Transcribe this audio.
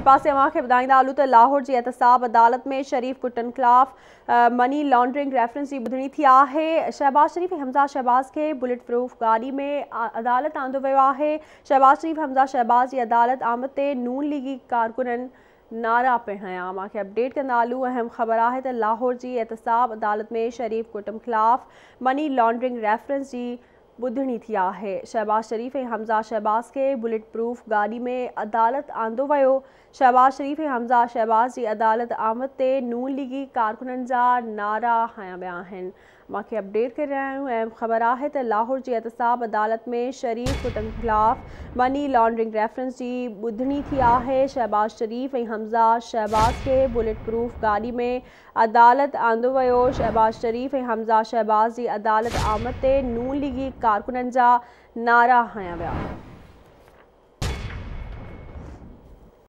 पासे अवां खे ॿुधाईंदा हलूं त लाहौर जी एहतसाब अदालत में शरीफ कुटनि ख़िलाफ़ मनी लॉन्ड्रिंग रेफरेंस जी ॿुधणी थी आहे। शहबाज शरीफ ऐं हमज़ा शहबाज खे बुलेट प्रूफ गाॾी में अदालत आंदो वियो आहे। शहबाज शरीफ हमज़ा शहबाज जी अदालत आमद ते नून लीगी कारकुननि नारा पिण हया। मां खे अपडेट कंदा हलूं। अहम ख़बर आहे त लाहौर जी एहतसाब अदालत में शरीफ कुटुंब ख़िलाफ़ मनी लॉन्ड्रिंग रेफरेंस जी ॿुधणी थी आहे। शहबाज शरीफ ऐं हमज़ा शहबाज खे बुलेट प्रूफ गाॾी में अदालत आंदो वियो। शहबाज शरीफ ऐं हमज़ा शहबाज जी अदालत आमद ते नून लीगी कारकुननि जा नारा हया विया आहिनि। मां खे अपडेट करे रहिया आहियूं। अहम ख़बर आहे त लाहौर जी एहतसाब अदालत में शरीफ कुटनि ख़िलाफ़ मनी लॉन्ड्रिंग रेफरेंस जी ॿुधणी थी आहे। शहबाज शरीफ ऐं हमज़ा शहबाज खे बुलेट प्रूफ गाॾी में अदालत आंदो वियो। शहबाज शरीफ ऐं हमज़ा शहबाज जी अदालत आमद ते नून लीगी कारकुननि जा नारा हया विया।